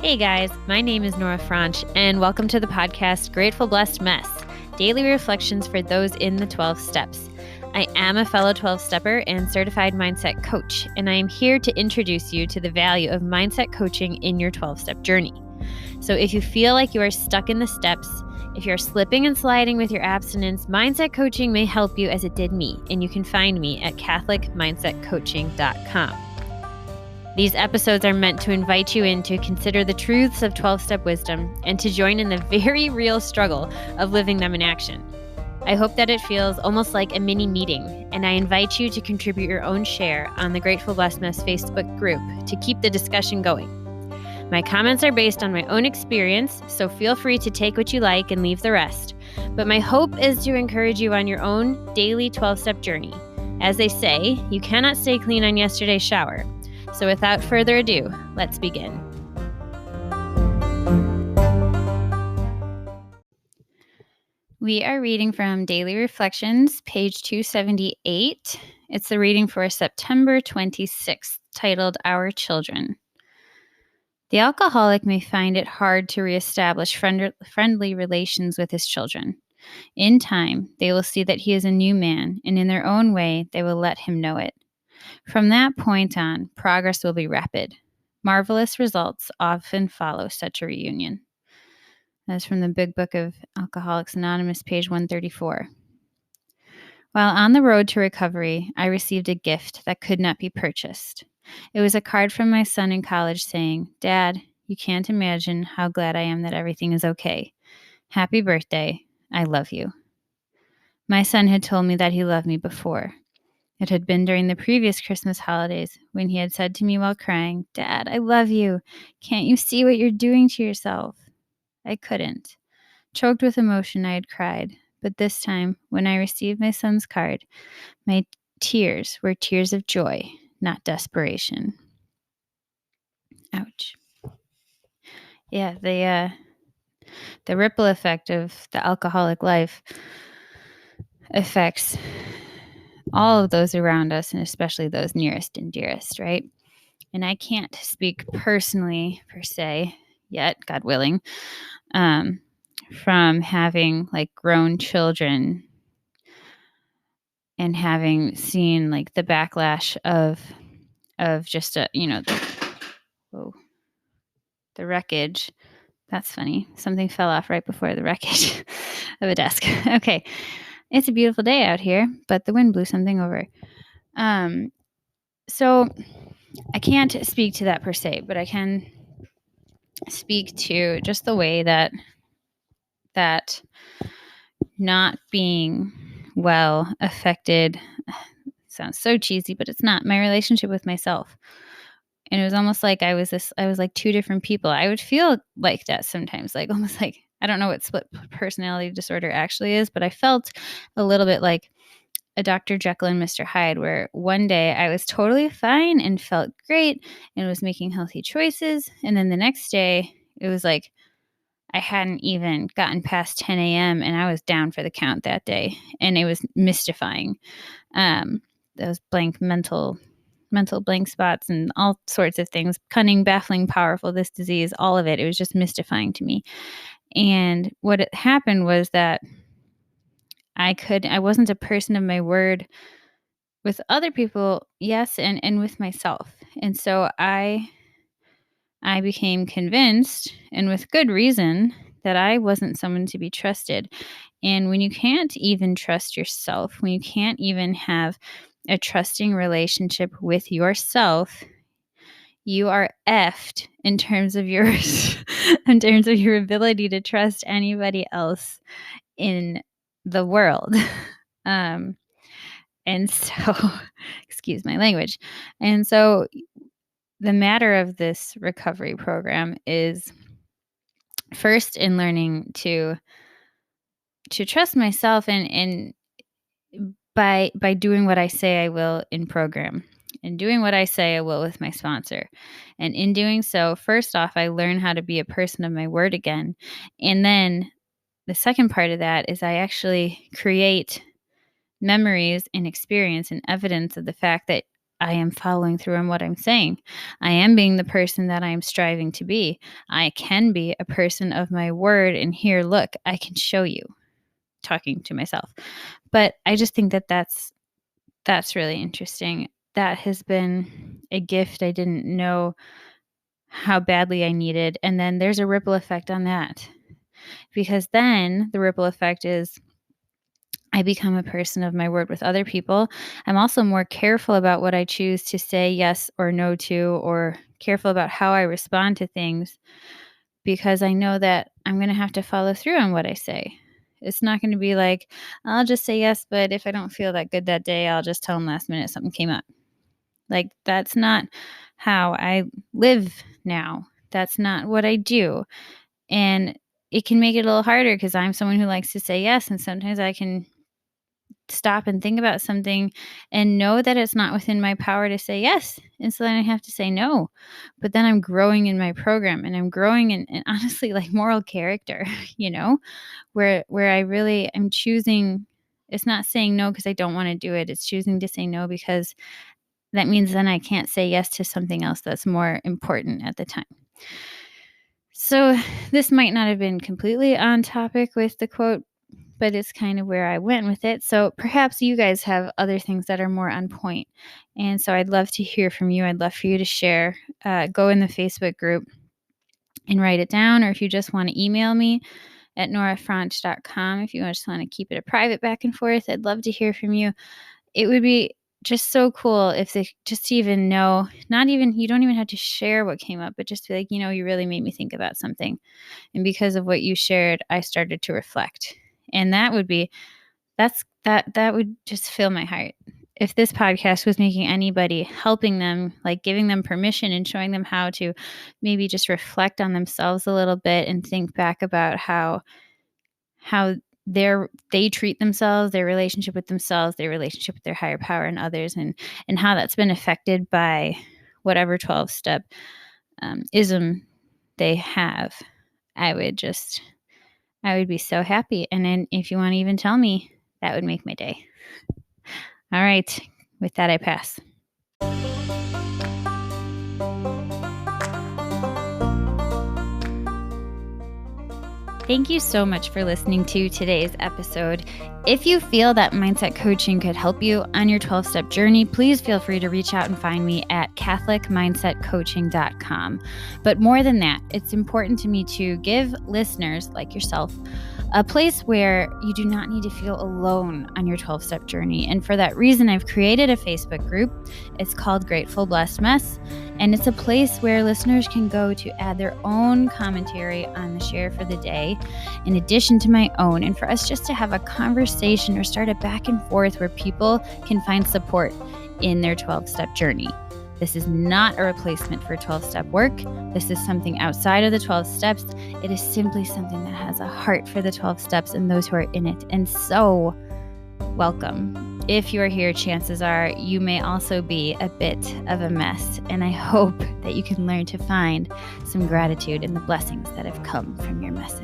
Hey guys, my name is Nora Franch, and welcome to the podcast Grateful Blessed Mess, daily reflections for those in the 12 steps. I am a fellow 12-stepper and certified mindset coach, and I am here to introduce you to the value of mindset coaching in your 12-step journey. So if you feel like you are stuck in the steps, if you're slipping and sliding with your abstinence, mindset coaching may help you as it did me, and you can find me at catholicmindsetcoaching.com. These episodes are meant to invite you in to consider the truths of 12-step wisdom and to join in the very real struggle of living them in action. I hope that it feels almost like a mini meeting, and I invite you to contribute your own share on the Grateful Blessed Mess Facebook group to keep the discussion going. My comments are based on my own experience, so feel free to take what you like and leave the rest. But my hope is to encourage you on your own daily 12-step journey. As they say, you cannot stay clean on yesterday's shower. So without further ado, let's begin. We are reading from Daily Reflections, page 278. It's the reading for September 26th, titled Our Children. The alcoholic may find it hard to reestablish friendly relations with his children. In time, they will see that he is a new man, and in their own way, they will let him know it. From that point on, progress will be rapid. Marvelous results often follow such a reunion. That's from the Big Book of Alcoholics Anonymous, page 134. While on the road to recovery, I received a gift that could not be purchased. It was a card from my son in college saying, "Dad, you can't imagine how glad I am that everything is okay. Happy birthday. I love you." My son had told me that he loved me before. It had been during the previous Christmas holidays when he had said to me while crying, "Dad, I love you. Can't you see what you're doing to yourself?" I couldn't. Choked with emotion, I had cried. But this time, when I received my son's card, my tears were tears of joy, not desperation. Ouch. Yeah, the ripple effect of the alcoholic life affects all of those around us, and especially those nearest and dearest, right? And I can't speak personally, per se, yet, God willing, from having grown children and having seen the backlash of just the wreckage. That's funny. Something fell off right before the wreckage of a desk. Okay. It's a beautiful day out here, but the wind blew something over. So I can't speak to that per se, but I can speak to just the way that not being well affected, sounds so cheesy, but it's not, my relationship with myself. And it was almost like I was like two different people. I would feel like that sometimes, almost like, I don't know what split personality disorder actually is, but I felt a little bit like a Dr. Jekyll and Mr. Hyde, where one day I was totally fine and felt great and was making healthy choices. And then the next day it was like I hadn't even gotten past 10 a.m. and I was down for the count that day. And it was mystifying. Those blank mental blank spots and all sorts of things, cunning, baffling, powerful, this disease, all of it. It was just mystifying to me. And what had happened was that I wasn't a person of my word with other people, yes, and with myself. And so I became convinced, and with good reason, that I wasn't someone to be trusted. And when you can't even trust yourself, when you can't even have a trusting relationship with yourself, you are effed in terms of your in terms of your ability to trust anybody else in the world. And so, excuse my language. And so the matter of this recovery program is first in learning to trust myself and by doing what I say I will in program and doing what I say I will with my sponsor. And in doing so, first off, I learn how to be a person of my word again. And then the second part of that is I actually create memories and experience and evidence of the fact that I am following through on what I'm saying. I am being the person that I am striving to be. I can be a person of my word, and here, look, I can show you, talking to myself. But I just think that that's really interesting. That has been a gift I didn't know how badly I needed. And then there's a ripple effect on that, because then the ripple effect is I become a person of my word with other people. I'm also more careful about what I choose to say yes or no to, or careful about how I respond to things, because I know that I'm going to have to follow through on what I say. It's not going to be like, I'll just say yes, but if I don't feel that good that day, I'll just tell them last minute something came up. Like, that's not how I live now. That's not what I do. And it can make it a little harder because I'm someone who likes to say yes. And sometimes I can stop and think about something and know that it's not within my power to say yes. And so then I have to say no. But then I'm growing in my program, and I'm growing in honestly, like, moral character, where I really am choosing. It's not saying no because I don't want to do it. It's choosing to say no because that means then I can't say yes to something else that's more important at the time. So this might not have been completely on topic with the quote, but it's kind of where I went with it. So perhaps you guys have other things that are more on point. And so I'd love to hear from you. I'd love for you to share. Go in the Facebook group and write it down. Or if you just want to email me at norafranch.com, if you just want to keep it a private back and forth, I'd love to hear from you. It would be just so cool if they just to even know, you don't even have to share what came up, but just be like, you really made me think about something. And because of what you shared, I started to reflect. And that would just fill my heart. If this podcast was making anybody, helping them, like giving them permission and showing them how to maybe just reflect on themselves a little bit and think back about how they treat themselves, their relationship with themselves, their relationship with their higher power and others, and how that's been affected by whatever 12-step ism they have, I would be so happy. And then if you want to even tell me, that would make my day. All right. With that, I pass. Thank you so much for listening to today's episode. If you feel that mindset coaching could help you on your 12-step journey, please feel free to reach out and find me at catholicmindsetcoaching.com. But more than that, it's important to me to give listeners like yourself a place where you do not need to feel alone on your 12-step journey. And for that reason, I've created a Facebook group. It's called Grateful Blessed Mess. And it's a place where listeners can go to add their own commentary on the share for the day, in addition to my own, and for us just to have a conversation or start a back and forth where people can find support in their 12-step journey. This is not a replacement for 12-step work. This is something outside of the 12 steps. It is simply something that has a heart for the 12 steps and those who are in it. And so, welcome. If you are here, chances are you may also be a bit of a mess. And I hope that you can learn to find some gratitude in the blessings that have come from your messes.